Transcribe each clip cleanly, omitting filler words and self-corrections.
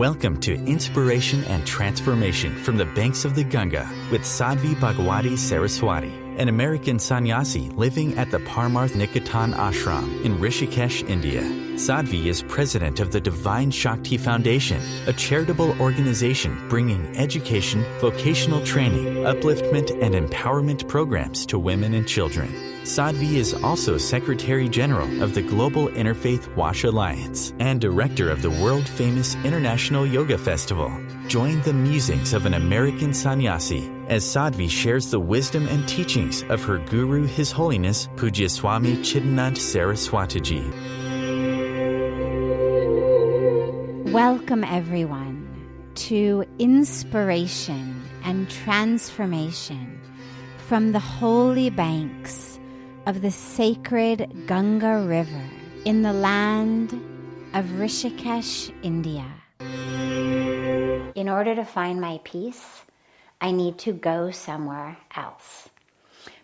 Welcome to Inspiration and Transformation from the Banks of the Ganga with Sadhvi Bhagawati Saraswati, an American sannyasi living at the Parmarth Niketan ashram in Rishikesh, India. Sadhvi is president of the Divine Shakti Foundation, a charitable organization bringing education, vocational training, upliftment, and empowerment programs to women and children. Sadhvi is also Secretary General of the Global Interfaith Wash Alliance and Director of the world-famous International Yoga Festival. Join the musings of an American sannyasi as Sadhvi shares the wisdom and teachings of her guru, His Holiness Pujya Swami Chidanand Saraswatiji. Welcome, everyone, to Inspiration and Transformation from the holy banks of the sacred Ganga River in the land of Rishikesh, India. In order to find my peace, I need to go somewhere else.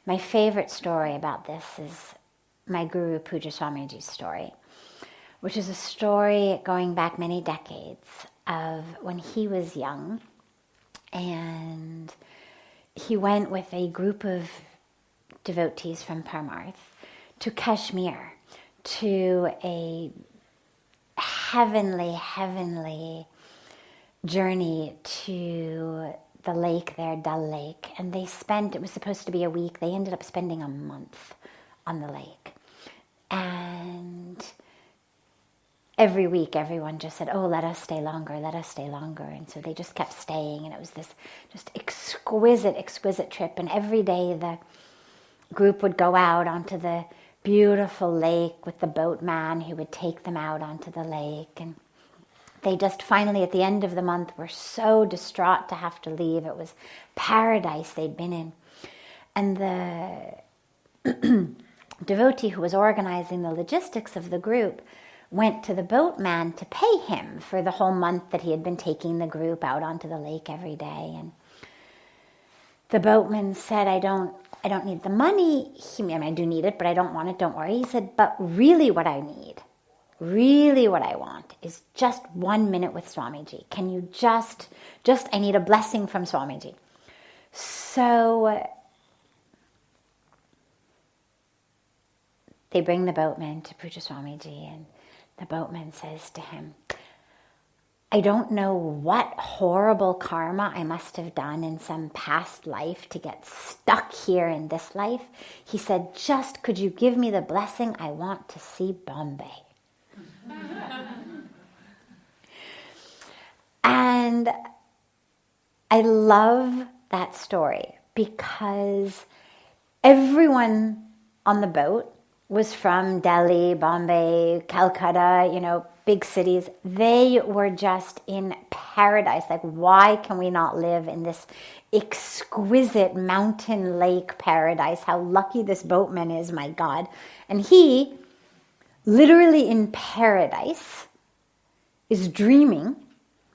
My favorite story about this is my Guru Pujya Swamiji's story, which is a story going back many decades of when he was young, and he went with a group of devotees from Parmarth to Kashmir, to a heavenly journey to the lake there, Dal Lake. And it was supposed to be a week. They ended up spending a month on the lake. And every week, everyone just said, oh, let us stay longer. And so they just kept staying. And it was this just exquisite trip. And every day the group would go out onto the beautiful lake with the boatman who would take them out onto the lake. And they just finally, at the end of the month, were so distraught to have to leave. It was paradise they'd been in. And the devotee who was organizing the logistics of the group went to the boatman to pay him for the whole month that he had been taking the group out onto the lake every day. And the boatman said, I don't need the money. I do need it, but I don't want it. Don't worry. He said, but really what I want is just 1 minute with Swamiji. Can you just I need a blessing from Swamiji. So they bring the boatman to Pujya Swamiji, and the boatman says to him, I don't know what horrible karma I must have done in some past life to get stuck here in this life. He said, just could you give me the blessing? I want to see Bombay. And I love that story because everyone on the boat was from Delhi, Bombay, Calcutta, big cities. They were just in paradise. Like, why can we not live in this exquisite mountain lake paradise? How lucky this boatman is, my God. And he, literally in paradise, is dreaming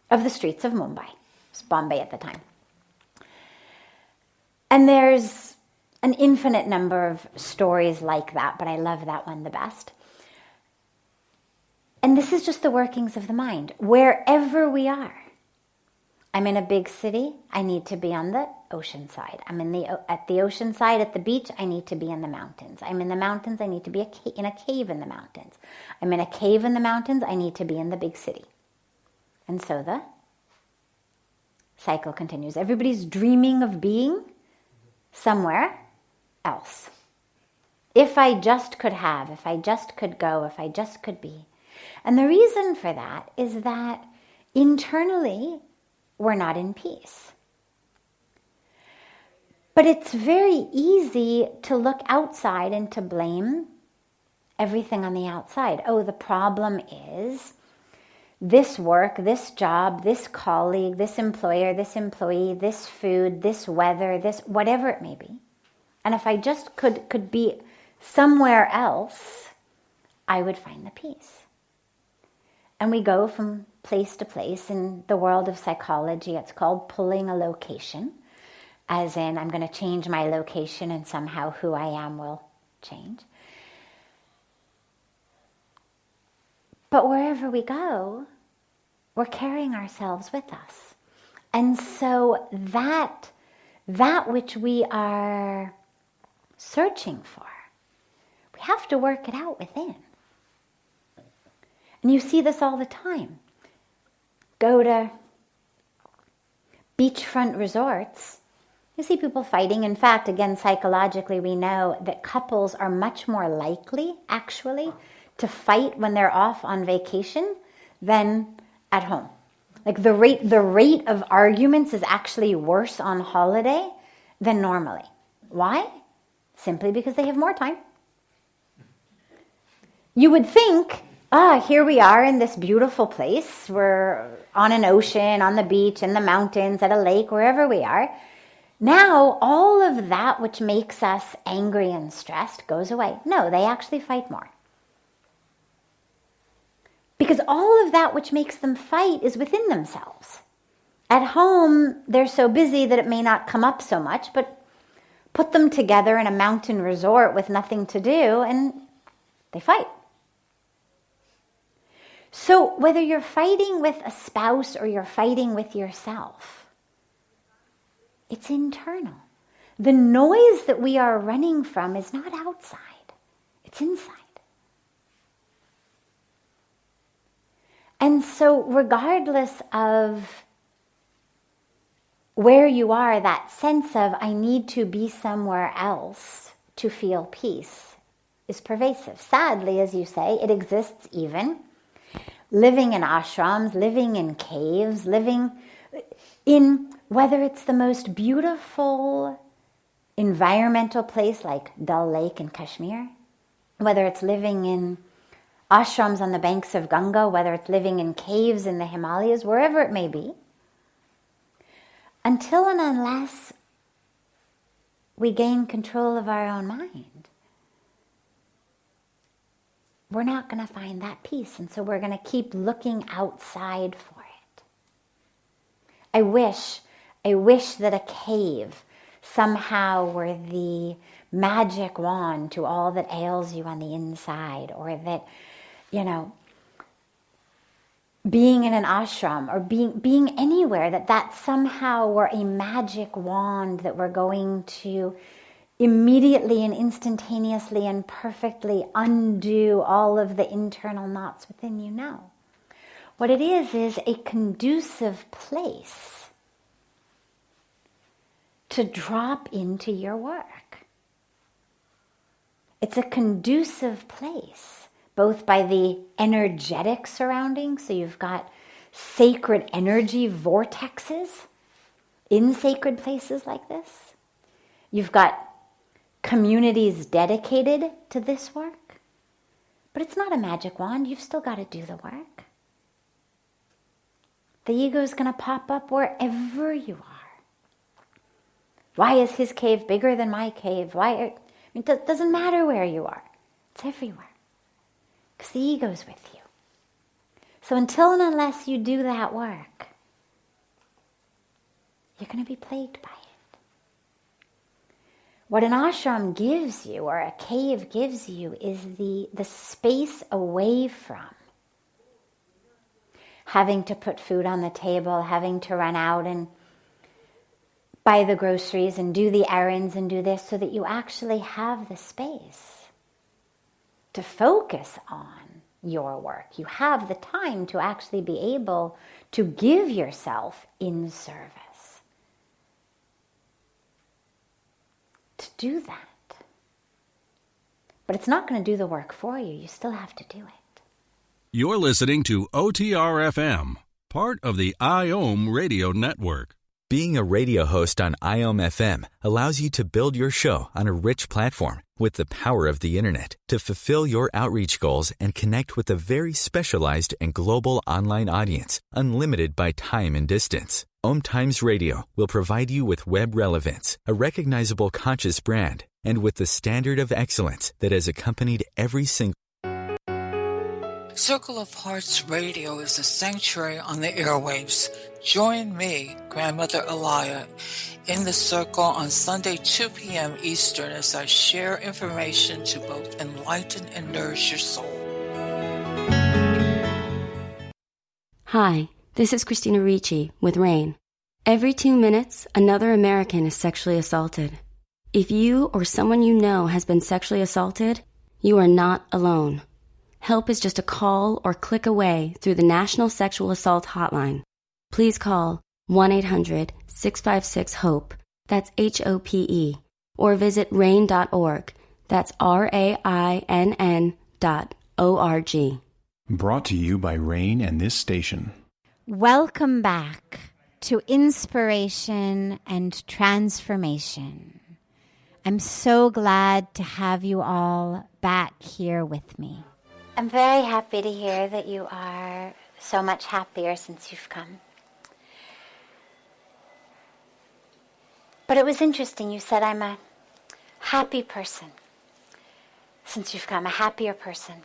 of the streets of Mumbai. It was Bombay at the time. And there's an infinite number of stories like that, but I love that one the best. And this is just the workings of the mind. Wherever we are. I'm in a big city, I need to be on the ocean side. I'm at the ocean side, at the beach, I need to be in the mountains. I'm in the mountains, I need to be in a cave in the mountains. I'm in a cave in the mountains, I need to be in the big city. And so the cycle continues. Everybody's dreaming of being somewhere else. If I just could have, if I just could go, if I just could be. And the reason for that is that internally we're not in peace. But it's very easy to look outside and to blame everything on the outside. Oh, the problem is this work, this job, this colleague, this employer, this employee, this food, this weather, this whatever it may be. And if I just could be somewhere else, I would find the peace. And we go from place to place. In the world of psychology, it's called pulling a location, as in I'm going to change my location and somehow who I am will change. But wherever we go, We're carrying ourselves with us. And so that which we are searching for, we have to work it out within. And you see this all the time. Go to beachfront resorts, you see people fighting. In fact, again, psychologically, we know that couples are much more likely, actually, to fight when they're off on vacation than at home. Like the rate of arguments is actually worse on holiday than normally. Why? Simply because they have more time. You would think, here we are in this beautiful place. We're on an ocean, on the beach, in the mountains, at a lake, wherever we are. Now, all of that which makes us angry and stressed goes away. No, they actually fight more. Because all of that which makes them fight is within themselves. At home, they're so busy that it may not come up so much, but put them together in a mountain resort with nothing to do, and they fight. So whether you're fighting with a spouse or you're fighting with yourself, it's internal. The noise that we are running from is not outside, it's inside. And so regardless of where you are, that sense of I need to be somewhere else to feel peace is pervasive. Sadly, as you say, it exists even living in ashrams, living in caves, living in whether it's the most beautiful environmental place like Dal Lake in Kashmir, whether it's living in ashrams on the banks of Ganga, whether it's living in caves in the Himalayas, wherever it may be, until and unless we gain control of our own mind, we're not going to find that peace. And so we're going to keep looking outside for it. I wish that a cave somehow were the magic wand to all that ails you on the inside, or that, being in an ashram or being anywhere, that somehow were a magic wand that we're going to immediately and instantaneously and perfectly undo all of the internal knots within you. No. What it is a conducive place to drop into your work. It's a conducive place, both by the energetic surroundings, so you've got sacred energy vortexes in sacred places like this. You've got communities dedicated to this work, but it's not a magic wand. You've still got to do the work. The ego is going to pop up wherever you are. Why is his cave bigger than my cave? It doesn't matter where you are. It's everywhere. Because the ego's with you. So until and unless you do that work, you're going to be plagued by it. What an ashram gives you, or a cave gives you, is the space away from having to put food on the table, having to run out and buy the groceries and do the errands and do this, so that you actually have the space to focus on your work. You have the time to actually be able to give yourself in service. To do that. But it's not going to do the work for you. You still have to do it. You're listening to OTR-FM, part of the IOM radio network. Being a radio host on IOM FM allows you to build your show on a rich platform with the power of the internet to fulfill your outreach goals and connect with a very specialized and global online audience, unlimited by time and distance. OMTimes Radio will provide you with web relevance, a recognizable conscious brand, and with the standard of excellence that has accompanied every single Circle of Hearts Radio is a sanctuary on the airwaves. Join me, Grandmother Elia, in the circle on Sunday, 2 p.m. Eastern, as I share information to both enlighten and nourish your soul. Hi, This is Christina Ricci with RAIN. Every 2 minutes, another American is sexually assaulted. If you or someone you know has been sexually assaulted, you are not alone. Help is just a call or click away through the National Sexual Assault Hotline. Please call 1-800-656-HOPE, that's HOPE, or visit RAIN.org, that's RAINN.org. Brought to you by RAIN and this station. Welcome back to Inspiration and Transformation. I'm so glad to have you all back here with me. I'm very happy to hear that you are so much happier since you've come. But it was interesting, you said I'm a happy person since you've come, a happier person.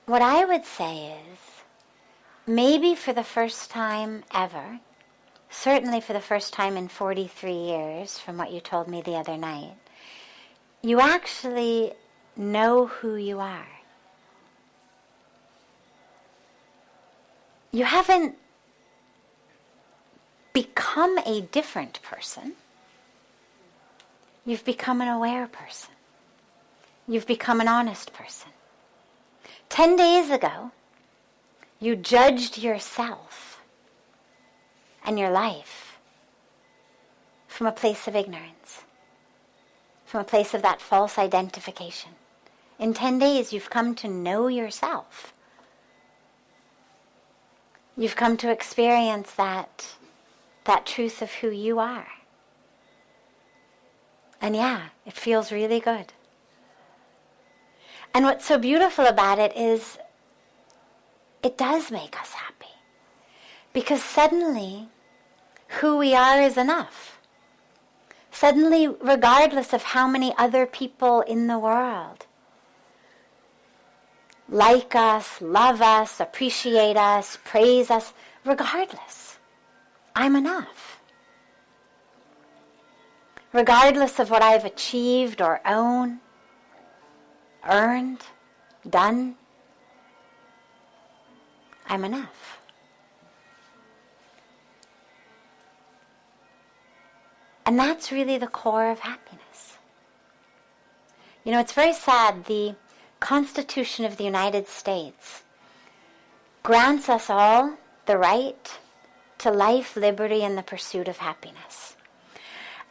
What I would say is, maybe for the first time ever, certainly for the first time in 43 years, from what you told me the other night, you actually know who you are. You haven't become a different person. You've become an aware person. You've become an honest person. 10 days ago, you judged yourself and your life from a place of ignorance, from a place of that false identification. In 10 days, you've come to know yourself. You've come to experience that truth of who you are. And yeah, it feels really good. And what's so beautiful about it is it does make us happy. Because suddenly, who we are is enough. Suddenly, regardless of how many other people in the world like us, love us, appreciate us, praise us, regardless, I'm enough. Regardless of what I've achieved or own, earned, done, I'm enough. And that's really the core of happiness. You know, it's very sad. The Constitution of the United States grants us all the right to life, liberty, and the pursuit of happiness.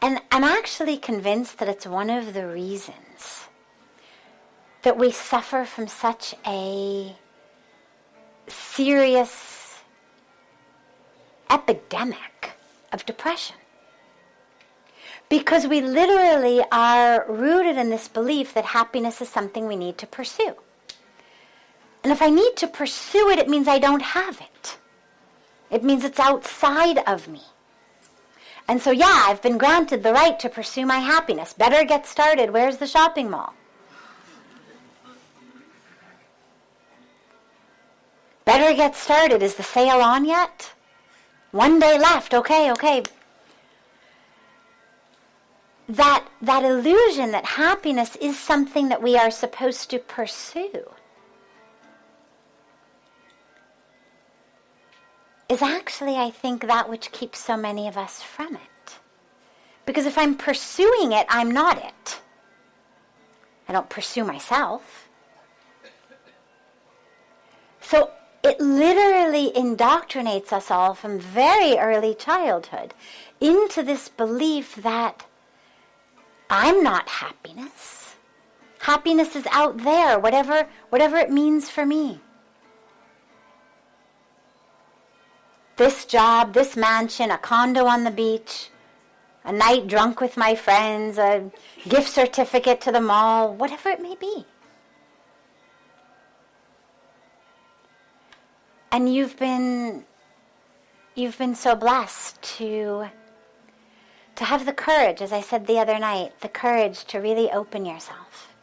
And I'm actually convinced that it's one of the reasons that we suffer from such a serious epidemic of depression. Because we literally are rooted in this belief that happiness is something we need to pursue. And if I need to pursue it, it means I don't have it. It means it's outside of me. And so, yeah, I've been granted the right to pursue my happiness. Better get started. Where's the shopping mall? Better get started. Is the sale on yet? 1 day left. Okay. That illusion that happiness is something that we are supposed to pursue is actually, I think, that which keeps so many of us from it. Because if I'm pursuing it, I'm not it. I don't pursue myself. So it literally indoctrinates us all from very early childhood into this belief that I'm not happiness. Happiness is out there, whatever it means for me. This job, this mansion, a condo on the beach, a night drunk with my friends, a gift certificate to the mall, whatever it may be. And you've been so blessed to have the courage, as I said the other night, the courage to really open yourself.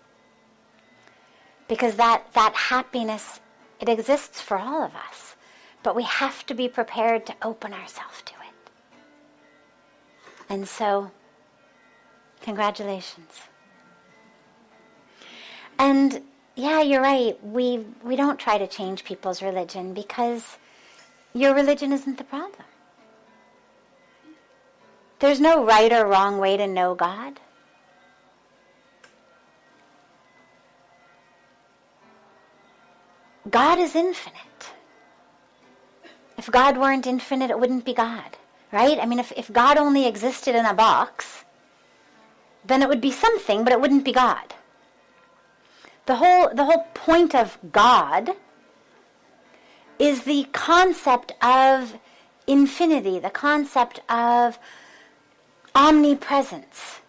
Because that happiness, it exists for all of us. But we have to be prepared to open ourselves to it. And so, congratulations. And yeah, you're right. We don't try to change people's religion because your religion isn't the problem. There's no right or wrong way to know God. God is infinite. If God weren't infinite, it wouldn't be God, right? I mean, if God only existed in a box, then it would be something, but it wouldn't be God. The whole point of God is the concept of infinity, the concept of omnipresence,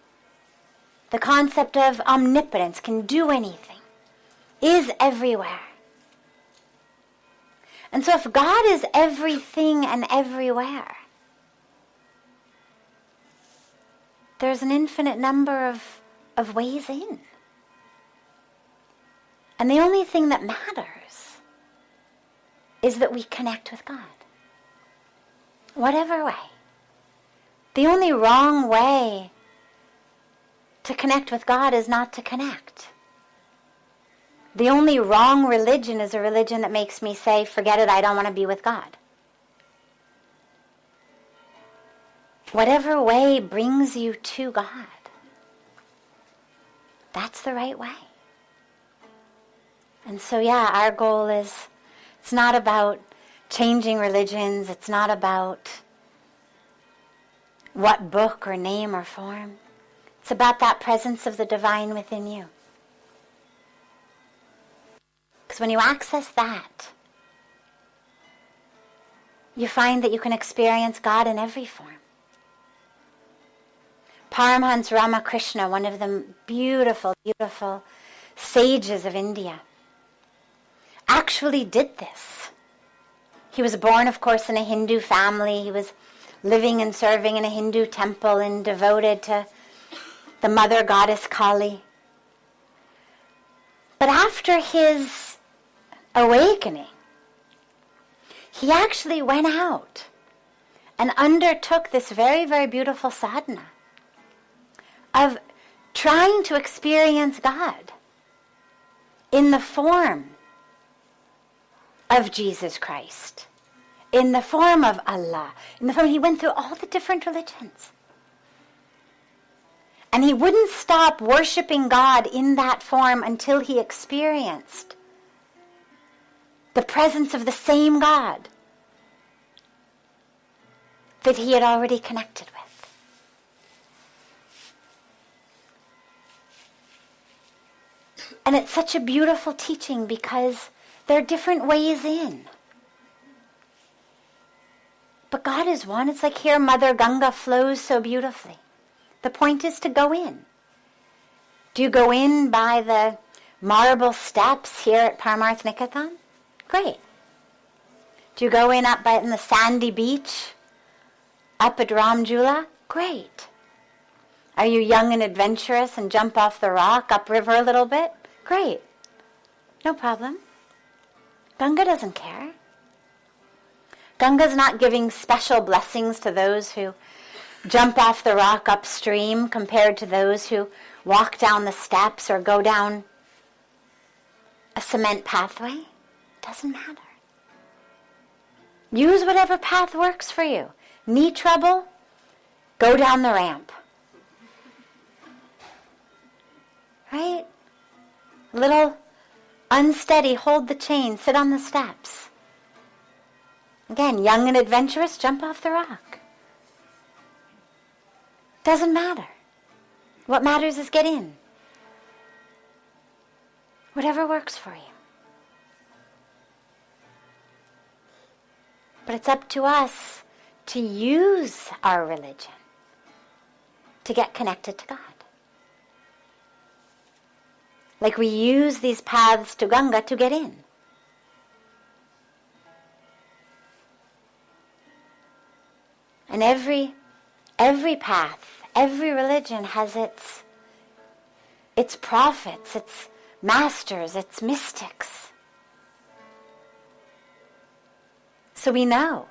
the concept of omnipotence, can do anything, is everywhere. And so if God is everything and everywhere, there's an infinite number of ways in. And the only thing that matters is that we connect with God. Whatever way. The only wrong way to connect with God is not to connect. The only wrong religion is a religion that makes me say, forget it, I don't want to be with God. Whatever way brings you to God, that's the right way. And so, yeah, our goal is, it's not about changing religions, it's not about what book or name or form. It's about that presence of the divine within you. Because when you access that, you find that you can experience God in every form. Paramahansa Ramakrishna, one of the beautiful, beautiful sages of India, actually did this. He was born, of course, in a Hindu family. He was living and serving in a Hindu temple and devoted to the mother goddess Kali. But after his awakening, he actually went out and undertook this very, very beautiful sadhana of trying to experience God in the form of Jesus Christ, in the form of Allah, in the form, he went through all the different religions. And he wouldn't stop worshiping God in that form until he experienced the presence of the same God that he had already connected with. And it's such a beautiful teaching because there are different ways in. But God is one. It's like here Mother Ganga flows so beautifully. The point is to go in. Do you go in by the marble steps here at Parmarth Niketan? Great. Do you go in in the sandy beach up at Ramjula? Great. Are you young and adventurous and jump off the rock upriver a little bit? Great. No problem. Ganga doesn't care. Ganga's not giving special blessings to those who jump off the rock upstream compared to those who walk down the steps or go down a cement pathway. Doesn't matter. Use whatever path works for you. Knee trouble? Go down the ramp. Right? A little unsteady, hold the chain, sit on the steps. Again, young and adventurous, jump off the rock. Doesn't matter. What matters is get in. Whatever works for you. But it's up to us to use our religion to get connected to God. Like we use these paths to Ganga to get in. And every path, every religion has its prophets, its masters, its mystics. So we know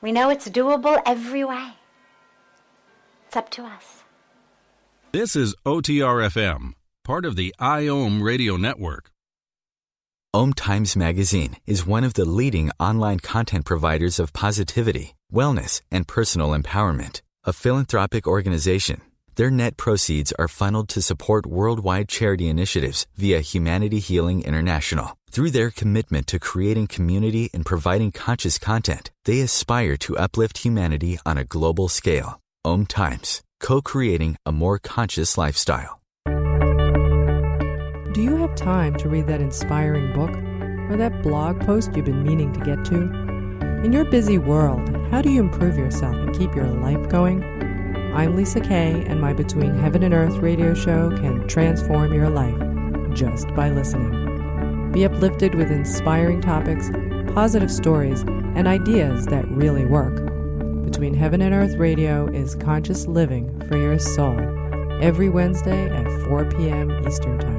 it's doable every way. It's up to us. This is OTR-FM, part of the IOM radio network. OMTimes magazine is one of the leading online content providers of positivity, wellness, and personal empowerment. A philanthropic organization, their net proceeds are funneled to support worldwide charity initiatives via Humanity Healing International. Through their commitment to creating community and providing conscious content, they aspire to uplift humanity on a global scale. OMTimes, co-creating a more conscious lifestyle. Do you have time to read that inspiring book or that blog post you've been meaning to get to? In your busy world, how do you improve yourself and keep your life going? I'm Lisa Kay, and my Between Heaven and Earth radio show can transform your life just by listening. Be uplifted with inspiring topics, positive stories, and ideas that really work. Between Heaven and Earth radio is conscious living for your soul, every Wednesday at 4 p.m. Eastern Time.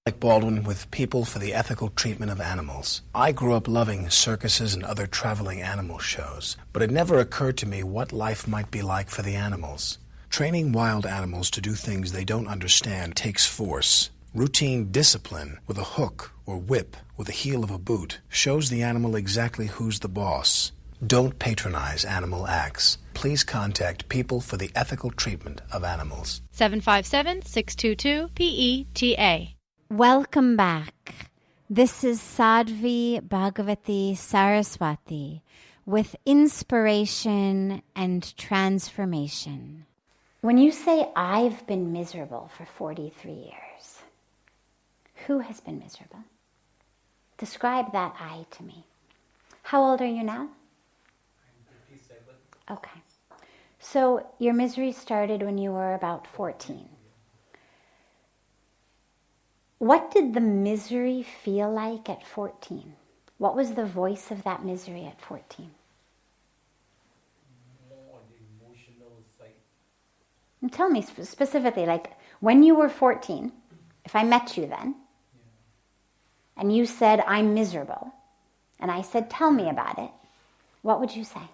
Like Baldwin with People for the Ethical Treatment of Animals. I grew up loving circuses and other traveling animal shows, but it never occurred to me what life might be like for the animals. Training wild animals to do things they don't understand takes force. Routine discipline with a hook or whip with the heel of a boot shows the animal exactly who's the boss. Don't patronize animal acts. Please contact People for the Ethical Treatment of Animals. 757-622-PETA. Welcome back. This is Sadhvi Bhagawati Saraswati with inspiration and transformation. When you say, I've been miserable for 43 years, who has been miserable? Describe that I to me. How old are you now? I'm 57. Okay. So your misery started when you were about 14. What did the misery feel like at 14? What was the voice of that misery at 14? More on the emotional side. And tell me specifically, like when you were 14, if I met you then, and you said, I'm miserable, and I said, tell me about it, what would you say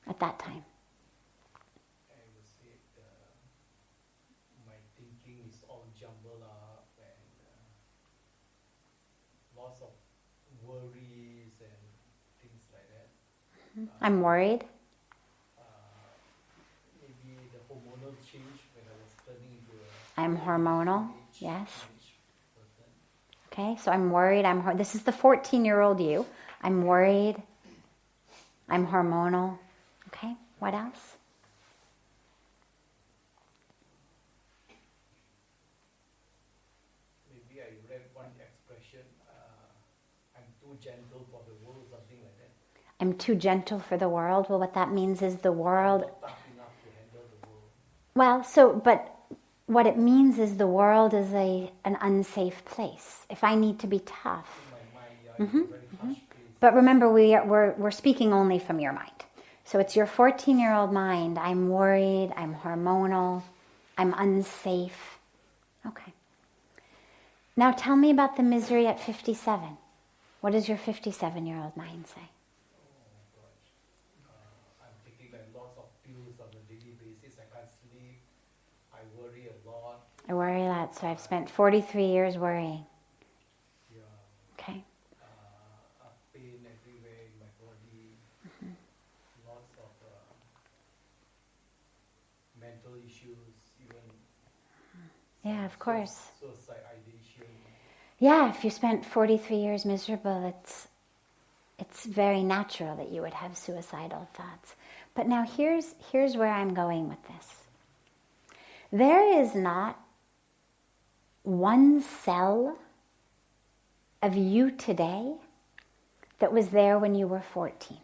at that time? I would say my thinking is all jumbled up and lots of worries and things like that. I'm worried. Maybe the hormonal change when I was turning into a I'm hormonal, teenage yes. person. Okay, so I'm worried. This is the 14-year-old you. I'm worried. I'm hormonal. Okay, what else? Maybe I read one expression, I'm too gentle for the world, something like that. I'm too gentle for the world. Well, what that means is the world... Not tough enough to handle the world. Well, but what it means is the world is an unsafe place. If I need to be tough... In my mind, it's a very harsh place. But remember, we're speaking only from your mind. So it's your 14-year-old mind. I'm worried, I'm hormonal, I'm unsafe. Okay. Now tell me about the misery at 57. What does your 57-year-old mind say? I'm taking lots of pills on a daily basis. I can't sleep. I worry a lot. I worry a lot, so I've spent 43 years worrying. Yeah. Okay. Pain everywhere in my body. Lots of mental issues, even Yeah, of course. suicide ideation. Yeah, if you spent 43 years miserable, it's very natural that you would have suicidal thoughts. But now here's where I'm going with this. There is not one cell of you today that was there when you were 14.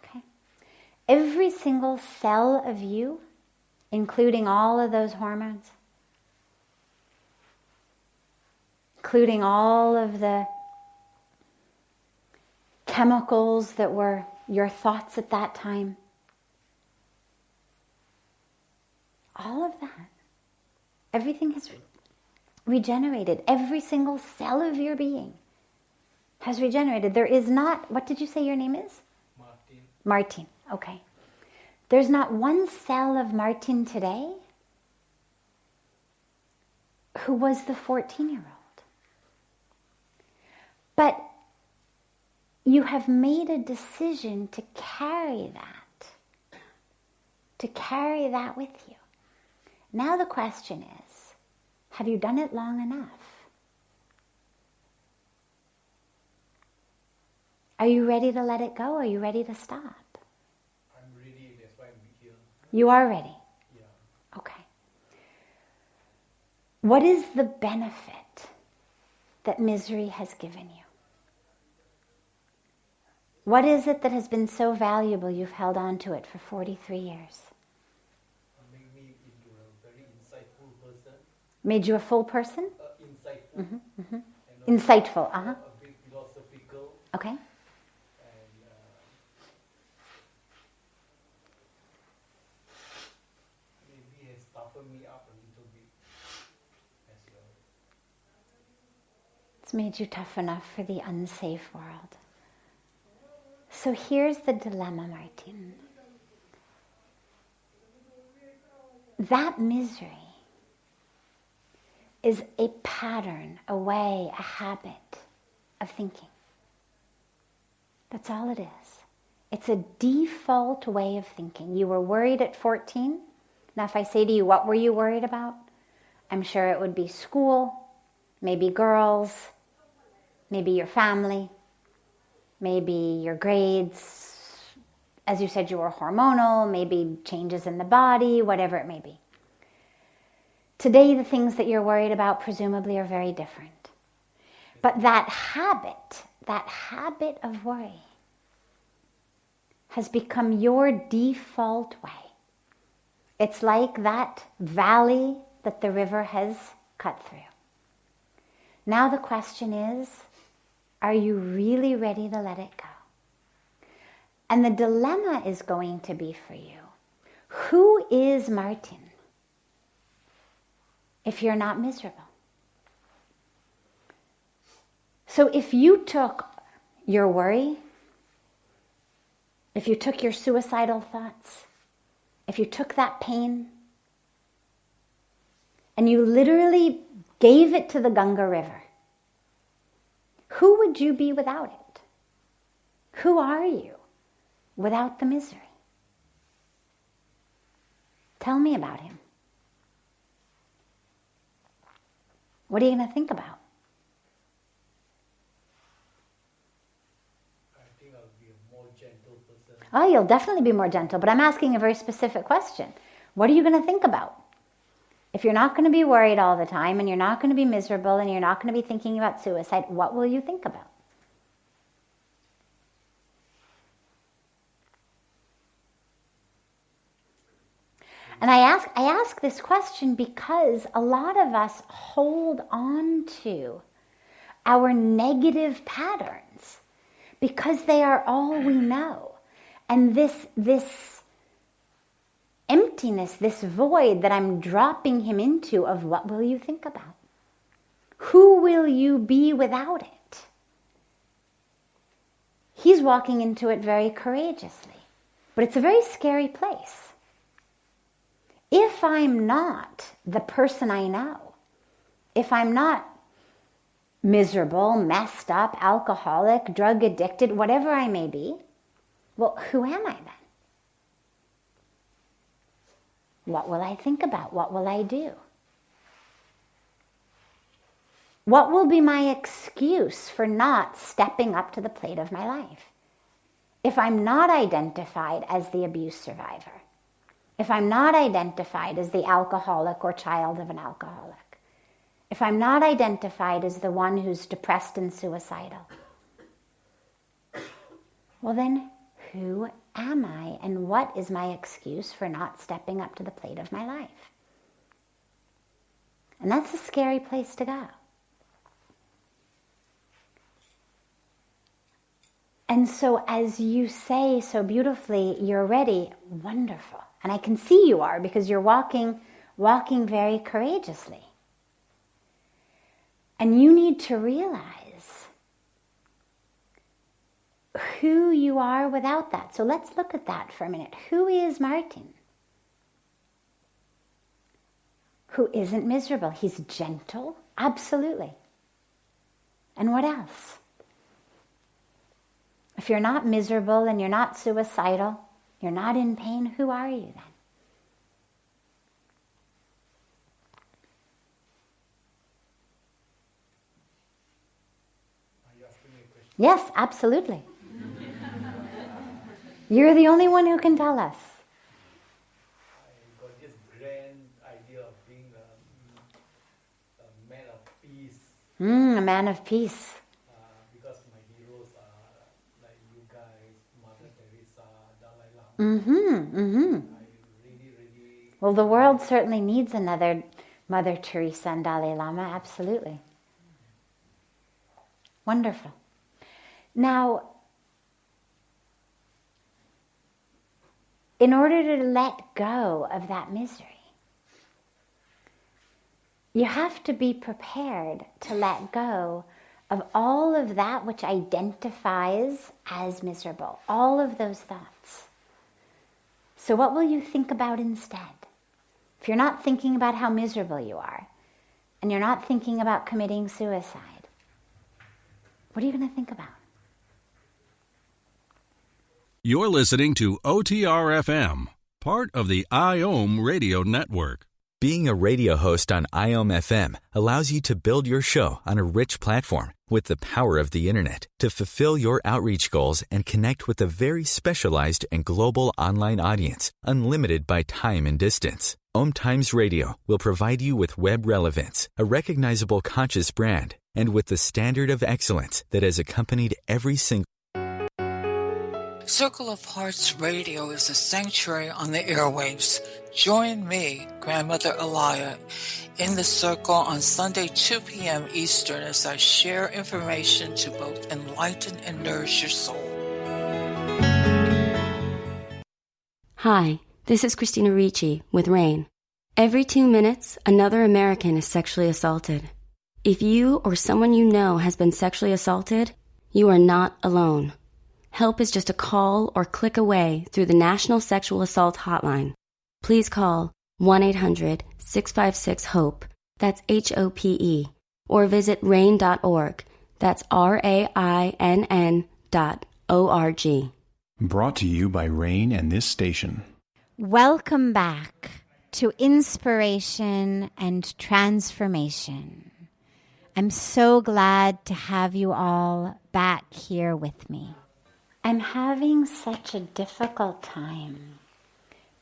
Okay? Every single cell of you, including all of those hormones, including all of the chemicals that were your thoughts at that time, all of that, everything has regenerated. Every single cell of your being has regenerated. There is not, what did you say your name is? Martin, okay. There's not one cell of Martin today who was the 14-year-old. But you have made a decision to carry that with you. Now the question is, have you done it long enough? Are you ready to let it go? Are you ready to stop? I'm ready, that's why I'm here. You are ready? Yeah. Okay. What is the benefit that misery has given you? What is it that has been so valuable you've held on to it for 43 years? Made me into a very insightful person. Made you a full person? Insightful. Mm-hmm. And Insightful, a bit philosophical. Okay. And maybe has toughened me up a little bit as well. It's made you tough enough for the unsafe world. So here's the dilemma, Martin. That misery is a pattern, a way, a habit of thinking. That's all it is. It's a default way of thinking. You were worried at 14. Now if I say to you, what were you worried about? I'm sure it would be school, maybe girls, maybe your family, maybe your grades. As you said, you were hormonal, maybe changes in the body, whatever it may be. Today, the things that you're worried about presumably are very different. But that habit of worry has become your default way. It's like that valley that the river has cut through. Now the question is, are you really ready to let it go? And the dilemma is going to be for you, who is Martin if you're not miserable? So if you took your worry, if you took your suicidal thoughts, if you took that pain, and you literally gave it to the Ganga River, who would you be without it? Who are you without the misery? Tell me about him. What are you going to think about? I think I'll be a more gentle person. Oh, you'll definitely be more gentle, but I'm asking a very specific question. What are you going to think about? If you're not going to be worried all the time, and you're not going to be miserable, and you're not going to be thinking about suicide, what will you think about? And I ask this question because a lot of us hold on to our negative patterns because they are all we know. And this emptiness, this void that I'm dropping him into of what will you think about? Who will you be without it? He's walking into it very courageously, but it's a very scary place. If I'm not the person I know, if I'm not miserable, messed up, alcoholic, drug addicted, whatever I may be, well, who am I then? What will I think about? What will I do? What will be my excuse for not stepping up to the plate of my life? If I'm not identified as the abuse survivor, if I'm not identified as the alcoholic or child of an alcoholic, if I'm not identified as the one who's depressed and suicidal, well then, who am I, and what is my excuse for not stepping up to the plate of my life? And that's a scary place to go. And so as you say so beautifully, you're ready, wonderful. And I can see you are because you're walking very courageously. And you need to realize who you are without that. So let's look at that for a minute. Who is Martin? who isn't miserable. He's gentle, absolutely. And what else? If you're not miserable and you're not suicidal, you're not in pain, who are you then? Are you asking me a question? Yes, absolutely. You're the only one who can tell us. I got this grand idea of being a man of peace. A man of peace. Because my heroes are like you guys, Mother Teresa, Dalai Lama. I really... Well, the world certainly needs another Mother Teresa and Dalai Lama, absolutely. Wonderful. Now, in order to let go of that misery, you have to be prepared to let go of all of that which identifies as miserable, all of those thoughts. So what will you think about instead? If you're not thinking about how miserable you are, and you're not thinking about committing suicide, what are you going to think about? You're listening to OTR-FM, part of the IOM radio network. Being a radio host on IOM FM allows you to build your show on a rich platform with the power of the internet to fulfill your outreach goals and connect with a very specialized and global online audience, unlimited by time and distance. OMTimes Radio will provide you with web relevance, a recognizable conscious brand, and with the standard of excellence that has accompanied every single Circle of Hearts Radio is a sanctuary on the airwaves. Join me, Grandmother Elia, in the circle on Sunday 2 p.m. Eastern as I share information to both enlighten and nourish your soul. Hi, this is Christina Ricci with RAIN. Every 2 minutes, another American is sexually assaulted. If you or someone you know has been sexually assaulted, you are not alone. Help is just a call or click away through the National Sexual Assault Hotline. Please call 1-800-656-HOPE, that's HOPE, or visit RAIN.org, that's RAINN.org. Brought to you by Rain and this station. Welcome back to Inspiration and Transformation. I'm so glad to have you all back here with me. I'm having such a difficult time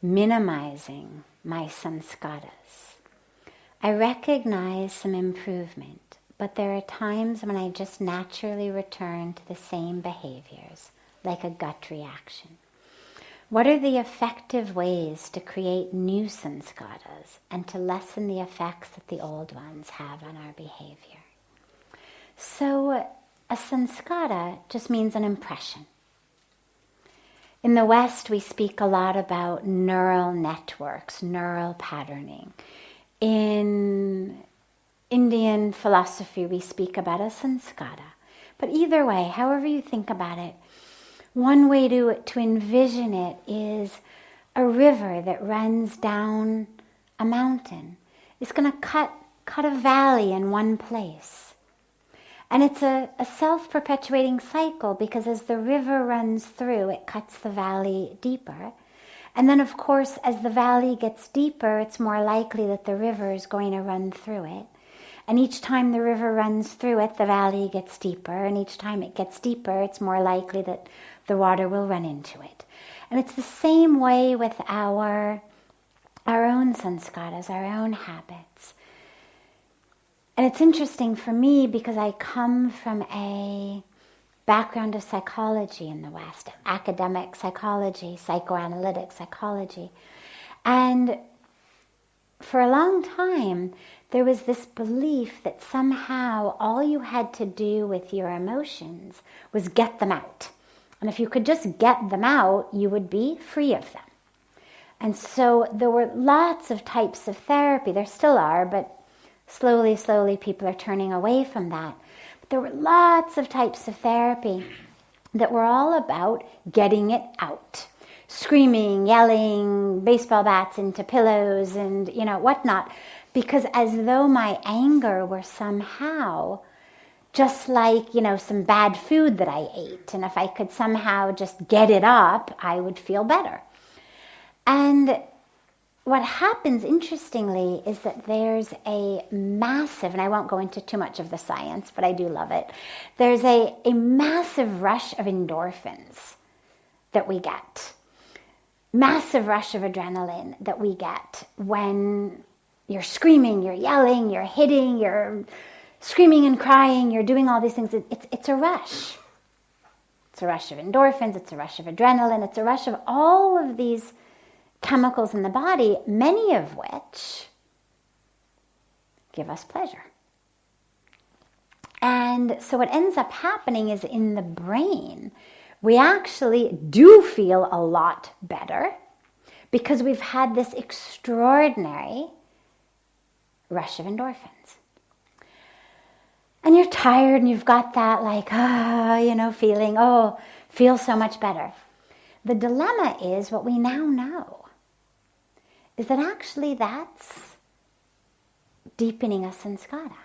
minimizing my sanskaras. I recognize some improvement, but there are times when I just naturally return to the same behaviors, like a gut reaction. What are the effective ways to create new sanskaras and to lessen the effects that the old ones have on our behavior? So a sanskara just means an impression. In the West, we speak a lot about neural networks, neural patterning. In Indian philosophy, we speak about a sanskara. But either way, however you think about it, one way to envision it is a river that runs down a mountain. It's going to cut a valley in one place. And it's a self-perpetuating cycle because as the river runs through, it cuts the valley deeper. And then, of course, as the valley gets deeper, it's more likely that the river is going to run through it. And each time the river runs through it, the valley gets deeper. And each time it gets deeper, it's more likely that the water will run into it. And it's the same way with our own sanskaras, our own habits. And it's interesting for me because I come from a background of psychology in the West, academic psychology, psychoanalytic psychology. And for a long time, there was this belief that somehow all you had to do with your emotions was get them out. And if you could just get them out, you would be free of them. And so there were lots of types of therapy. There still are, but slowly, people are turning away from that. But there were lots of types of therapy that were all about getting it out. Screaming, yelling, baseball bats into pillows and, whatnot. because as though my anger were somehow just like, some bad food that I ate. And if I could somehow just get it up, I would feel better. And what happens, interestingly, is that there's a massive, and I won't go into too much of the science, but I do love it. There's a massive rush of endorphins that we get. Massive rush of adrenaline that we get when you're screaming, you're yelling, you're hitting, you're screaming and crying, you're doing all these things. It's a rush. It's a rush of endorphins, it's a rush of adrenaline, it's a rush of all of these chemicals in the body, many of which give us pleasure. And so what ends up happening is in the brain, we actually do feel a lot better because we've had this extraordinary rush of endorphins. And you're tired and you've got that feeling, feel so much better. The dilemma is what we now know is that actually that's deepening a sanskara.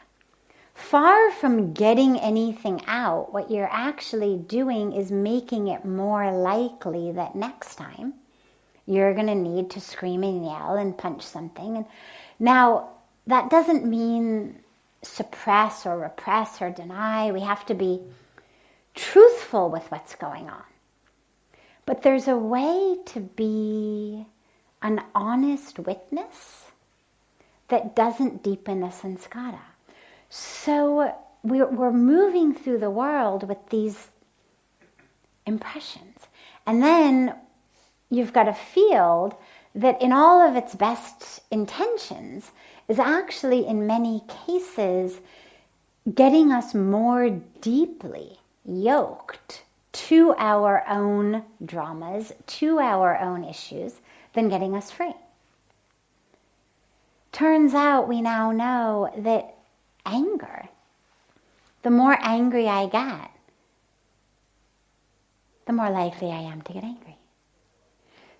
Far from getting anything out, what you're actually doing is making it more likely that next time you're going to need to scream and yell and punch something. And now, that doesn't mean suppress or repress or deny. We have to be truthful with what's going on. But there's a way to be an honest witness that doesn't deepen the sanskara. So we're moving through the world with these impressions. And then you've got a field that in all of its best intentions is actually in many cases getting us more deeply yoked to our own dramas, to our own issues, than getting us free. Turns out we now know that anger, the more angry I get, the more likely I am to get angry.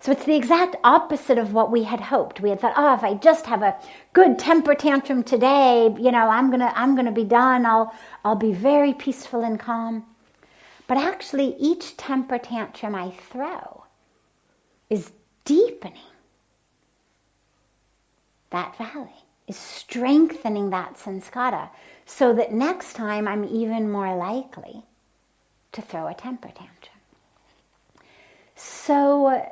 So it's the exact opposite of what we had hoped. We had thought, if I just have a good temper tantrum today, I'm gonna be done. I'll be very peaceful and calm. But actually, each temper tantrum I throw is deepening that valley, is strengthening that sanskara, so that next time I'm even more likely to throw a temper tantrum. So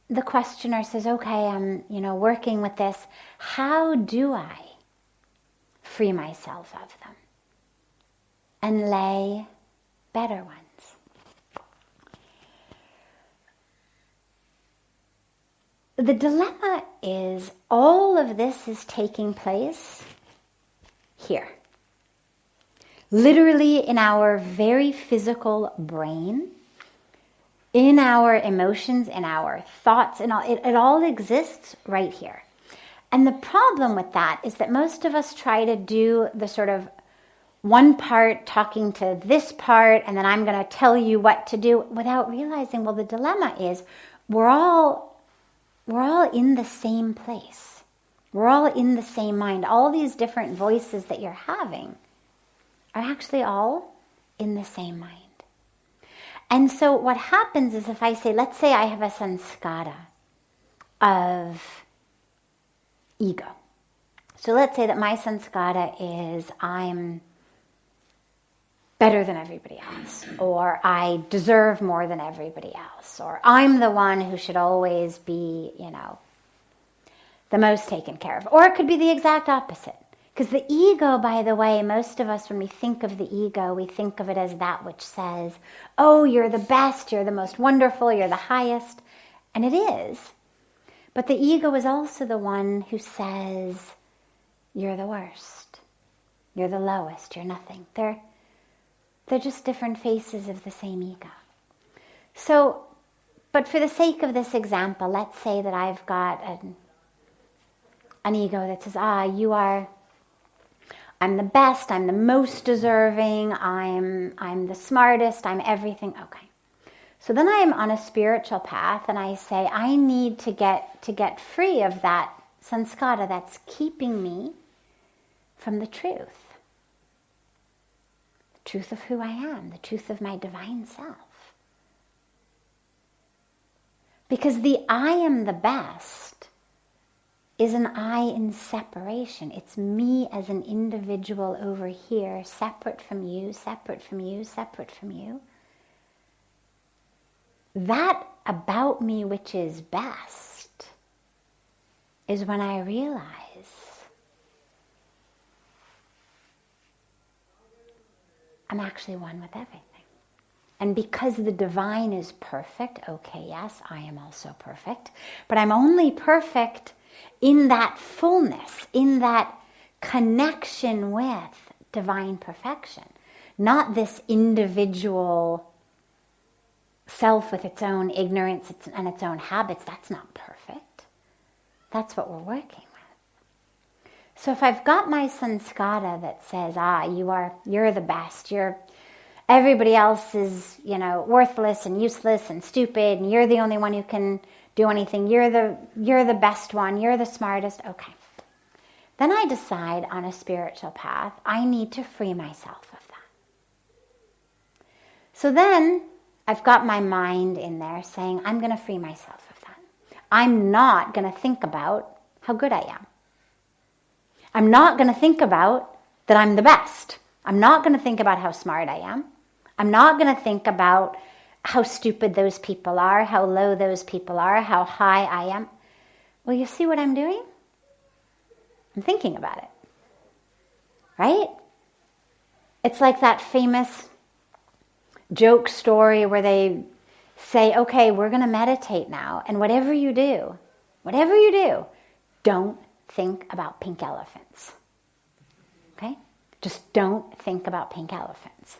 the questioner says, okay, I'm working with this. How do I free myself of them and lay better ones? The dilemma is all of this is taking place here. Literally in our very physical brain, in our emotions, in our thoughts, and all, it all exists right here. And the problem with that is that most of us try to do the sort of one part talking to this part, and then I'm going to tell you what to do, without realizing, well, the dilemma is we're all in the same place. We're all in the same mind. All these different voices that you're having are actually all in the same mind. And so what happens is if I say, let's say I have a sanskara of ego. So let's say that my sanskara is I'm better than everybody else, or I deserve more than everybody else, or I'm the one who should always be, the most taken care of. Or it could be the exact opposite. Because the ego, by the way, most of us, when we think of the ego, we think of it as that which says, oh, you're the best, you're the most wonderful, you're the highest. And it is. But the ego is also the one who says, you're the worst, you're the lowest, you're nothing. They're just different faces of the same ego. So, but for the sake of this example, let's say that I've got an ego that says, I'm the best, I'm the most deserving, I'm the smartest, I'm everything. Okay. So then I am on a spiritual path and I say, I need to get free of that sanskara that's keeping me from the truth of who I am, the truth of my divine self. Because the I am the best is an I in separation. It's me as an individual over here, separate from you, separate from you, separate from you. That about me which is best is when I realize I'm actually one with everything. And because the divine is perfect, okay, yes, I am also perfect, but I'm only perfect in that fullness, in that connection with divine perfection, not this individual self with its own ignorance and its own habits. That's not perfect. That's what we're working with. So if I've got my sanskara that says, you're the best, everybody else is, worthless and useless and stupid, and you're the only one who can do anything, you're the best one, you're the smartest, okay. Then I decide on a spiritual path, I need to free myself of that. So then I've got my mind in there saying, I'm going to free myself of that. I'm not going to think about how good I am. I'm not going to think about that I'm the best. I'm not going to think about how smart I am. I'm not going to think about how stupid those people are, how low those people are, how high I am. Well, you see what I'm doing? I'm thinking about it. Right? It's like that famous joke story where they say, okay, we're going to meditate now, and whatever you do, don't think about pink elephants. Okay? Just don't think about pink elephants.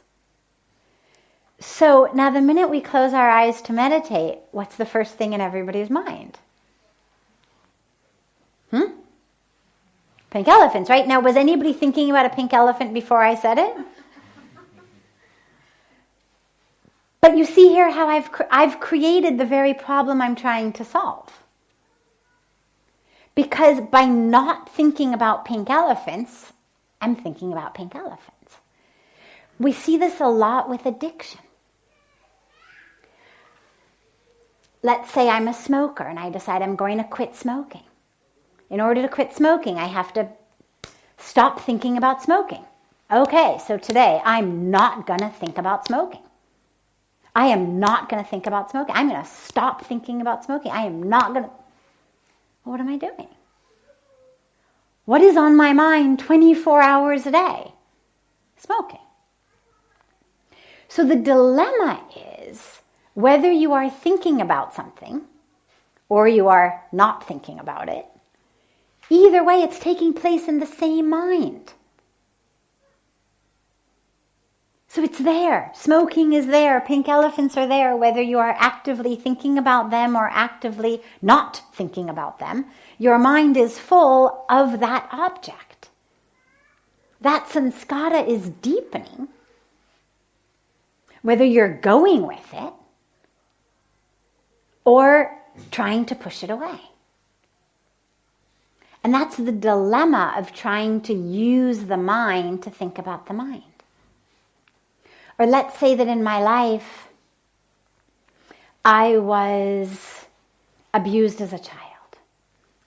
So now the minute we close our eyes to meditate, what's the first thing in everybody's mind? Pink elephants, right? Now, was anybody thinking about a pink elephant before I said it? But you see here how I've created the very problem I'm trying to solve. Because by not thinking about pink elephants, I'm thinking about pink elephants. We see this a lot with addiction. Let's say I'm a smoker and I decide I'm going to quit smoking. In order to quit smoking, I have to stop thinking about smoking. Okay, so today I'm not going to think about smoking. I am not going to think about smoking. I'm going to stop thinking about smoking. I am not going to... What am I doing? What is on my mind 24 hours a day? Smoking. So the dilemma is whether you are thinking about something or you are not thinking about it. Either way, it's taking place in the same mind. So it's there. Smoking is there. Pink elephants are there. Whether you are actively thinking about them or actively not thinking about them, your mind is full of that object. That sanskara is deepening. Whether you're going with it or trying to push it away. And that's the dilemma of trying to use the mind to think about the mind. Or let's say that in my life, I was abused as a child.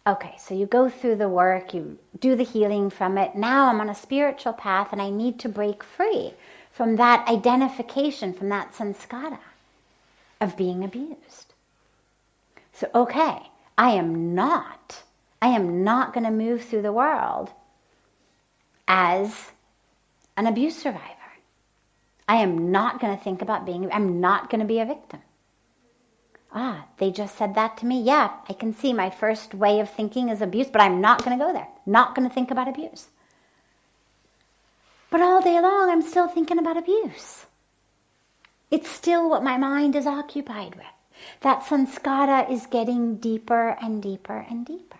Okay, so you go through the work, you do the healing from it. Now I'm on a spiritual path and I need to break free from that identification, from that sanskara of being abused. So, okay, I am not going to move through the world as an abuse survivor. I am not going to think about I'm not going to be a victim. They just said that to me. Yeah, I can see my first way of thinking is abuse, but I'm not going to go there. Not going to think about abuse. But all day long, I'm still thinking about abuse. It's still what my mind is occupied with. That sanskara is getting deeper and deeper and deeper.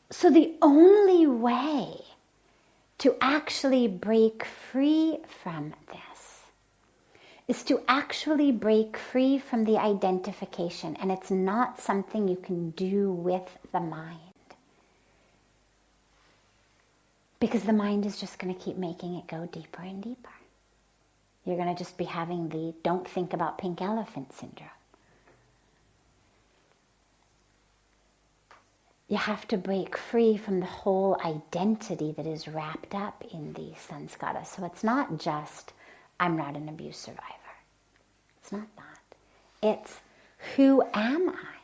So the only way to actually break free from this is to actually break free from the identification, and it's not something you can do with the mind. Because the mind is just going to keep making it go deeper and deeper. You're going to just be having the don't think about pink elephant syndrome. You have to break free from the whole identity that is wrapped up in the sanskara. So it's not just, I'm not an abuse survivor. It's not that. It's, who am I?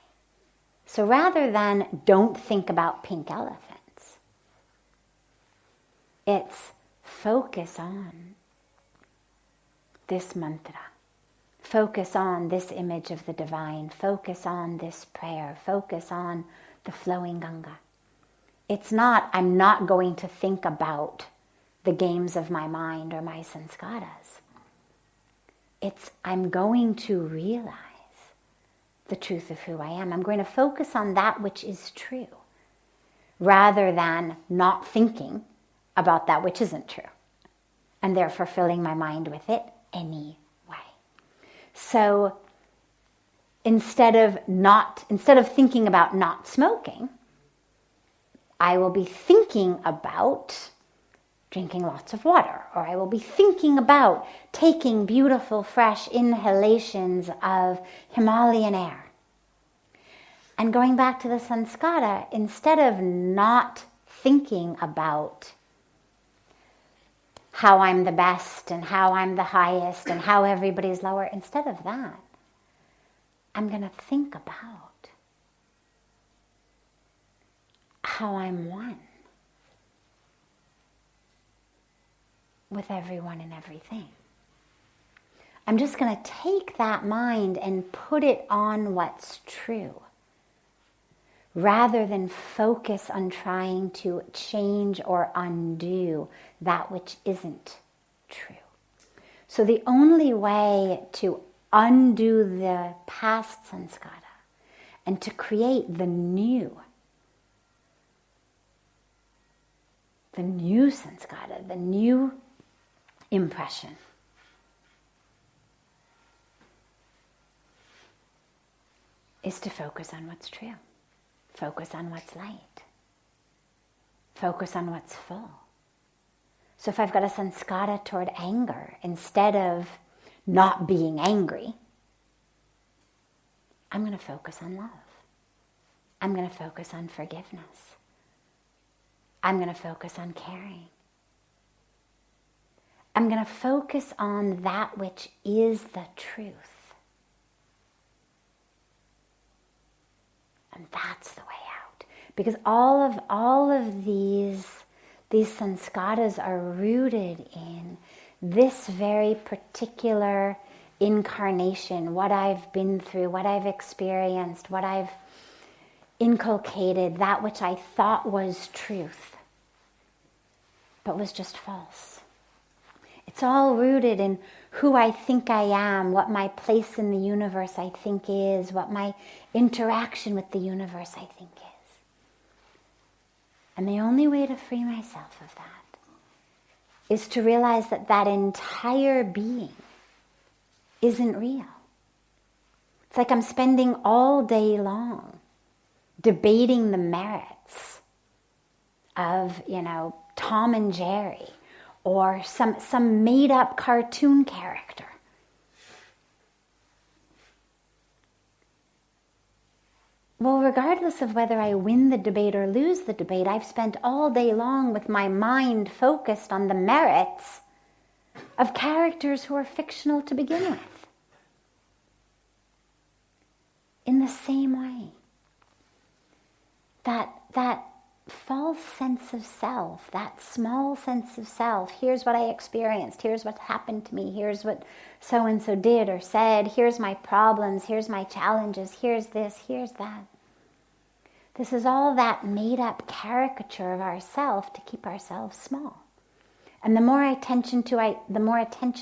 So rather than don't think about pink elephants, it's focus on this mantra. Focus on this image of the divine. Focus on this prayer. Focus on the flowing Ganga. It's not, I'm not going to think about the games of my mind or my sanskaras. It's, I'm going to realize the truth of who I am. I'm going to focus on that which is true, rather than not thinking about that which isn't true, and therefore filling my mind with it anyway. So instead of thinking about not smoking, I will be thinking about drinking lots of water, or I will be thinking about taking beautiful, fresh inhalations of Himalayan air. And going back to the sanskara, instead of not thinking about how I'm the best and how I'm the highest and how everybody's lower, instead of that, I'm going to think about how I'm one with everyone and everything. I'm just going to take that mind and put it on what's true, rather than focus on trying to change or undo that which isn't true. So the only way to undo the past sanskara and to create the new sanskara, the new impression, is to focus on what's true. Focus on what's light. Focus on what's full. So if I've got a sanskara toward anger, instead of not being angry, I'm going to focus on love. I'm going to focus on forgiveness. I'm going to focus on caring. I'm going to focus on that which is the truth. And that's the way out. Because all of these sanskaras are rooted in this very particular incarnation, what I've been through, what I've experienced, what I've inculcated, that which I thought was truth, but was just false. It's all rooted in who I think I am, what my place in the universe I think is, what my interaction with the universe I think is. And the only way to free myself of that is to realize that that entire being isn't real. It's like I'm spending all day long debating the merits of, Tom and Jerry, or some made-up cartoon character. Well, regardless of whether I win the debate or lose the debate, I've spent all day long with my mind focused on the merits of characters who are fictional to begin with. In the same way, that false sense of self, that small sense of self, here's what I experienced, here's what's happened to me, here's what so-and-so did or said, here's my problems, here's my challenges, here's this, here's that. This is all that made-up caricature of ourselves to keep ourselves small. And the more attention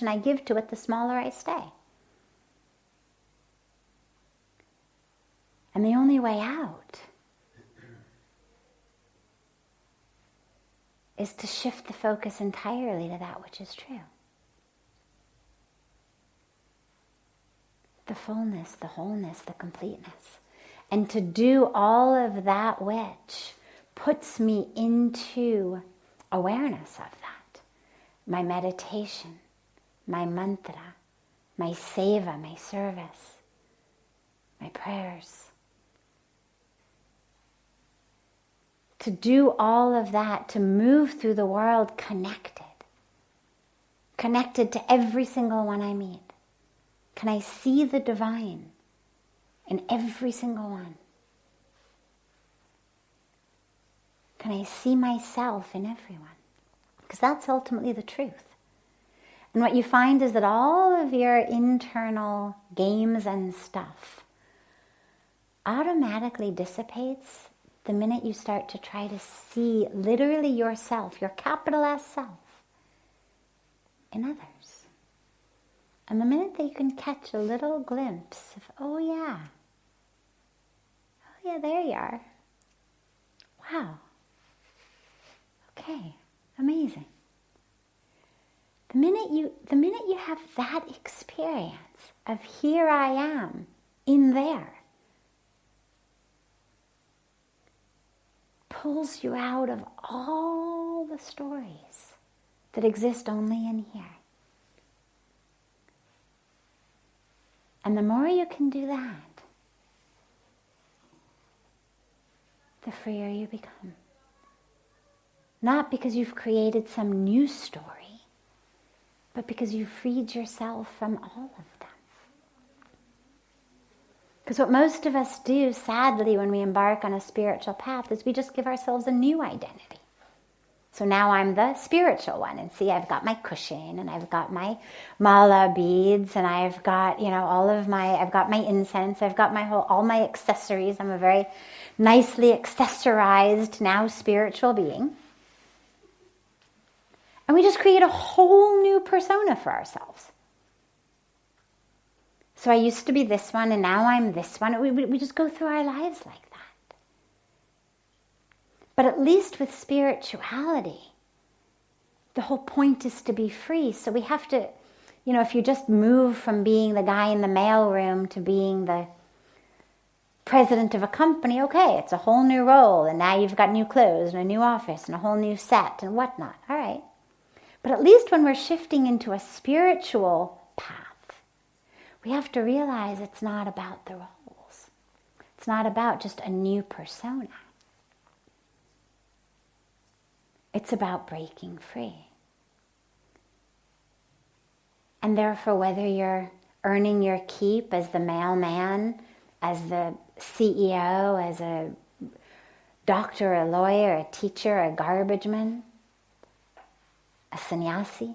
I give to it, the smaller I stay. And the only way out is to shift the focus entirely to that which is true. the fullness, the wholeness, the completeness. And to do all of that which puts me into awareness of that. My meditation, my mantra, my seva, my service, my prayers. To do all of that, to move through the world connected to every single one I meet. Can I see the divine in every single one? Can I see myself in everyone? Because that's ultimately the truth. And what you find is that all of your internal games and stuff automatically dissipates the minute you start to try to see literally yourself, your capital S self, in others. And the minute that you can catch a little glimpse of, oh yeah, there you are. Wow. Okay, amazing. The minute you have that experience of here I am in there, pulls you out of all the stories that exist only in here. And the more you can do that, the freer you become. Not because you've created some new story, but because you've freed yourself from all of them. Because what most of us do, sadly, when we embark on a spiritual path is we just give ourselves a new identity. So now I'm the spiritual one, and see, I've got my cushion, and I've got my mala beads, and I've got, I've got my incense, I've got all my accessories. I'm a very nicely accessorized, now spiritual being. And we just create a whole new persona for ourselves. So I used to be this one, and now I'm this one. We just go through our lives like that. But at least with spirituality, the whole point is to be free. So we have to, if you just move from being the guy in the mailroom to being the president of a company, okay, it's a whole new role, and now you've got new clothes and a new office and a whole new set and whatnot. All right. But at least when we're shifting into a spiritual path, we have to realize it's not about the roles. It's not about just a new persona. It's about breaking free. And therefore, whether you're earning your keep as the mailman, as the CEO, as a doctor, a lawyer, a teacher, a garbage man, a sannyasi,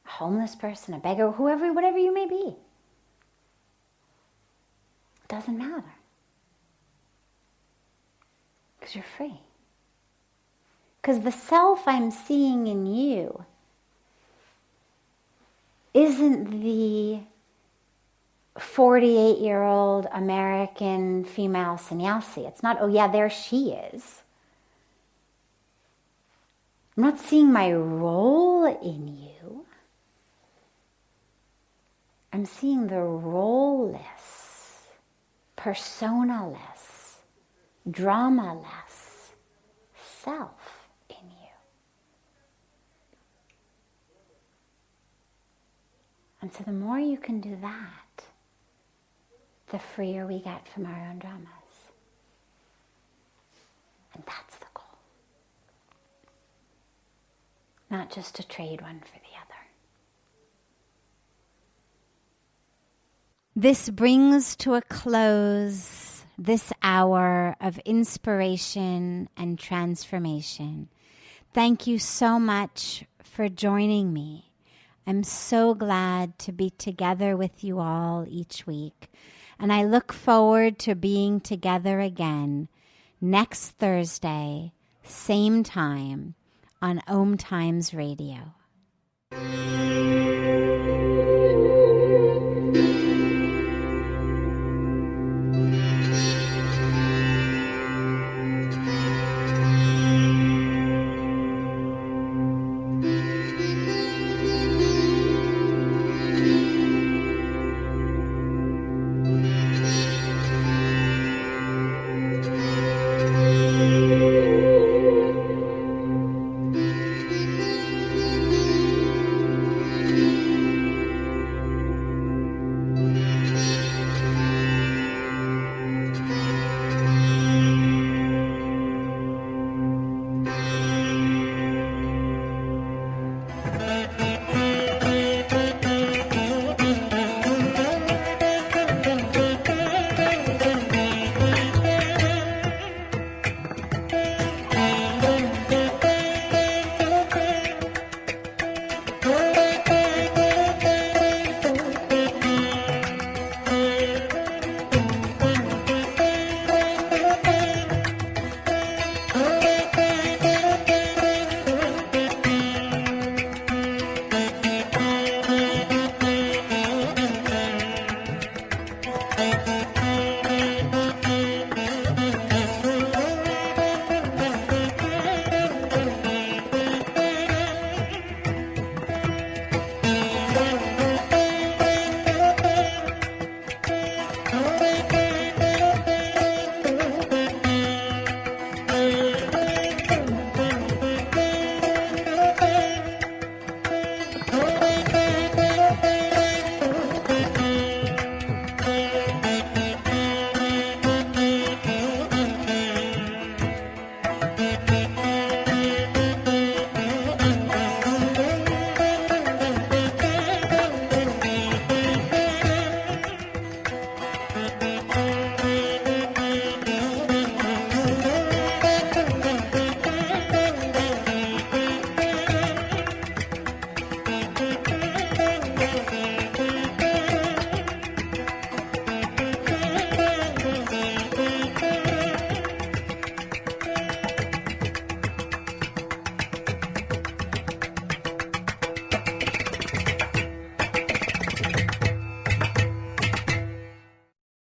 a homeless person, a beggar, whatever you may be, it doesn't matter. Because you're free. Because the self I'm seeing in you isn't the 48-year-old American female sannyasi. It's not, oh yeah, there she is. I'm not seeing my role in you. I'm seeing the role-less, persona-less, drama-less self in you. And so the more you can do that, the freer we get from our own dramas. And that's the goal. Not just to trade one for the other. This brings to a close this hour of inspiration and transformation. Thank you so much for joining me. I'm so glad to be together with you all each week. And I look forward to being together again next Thursday, same time, on OMTimes Radio.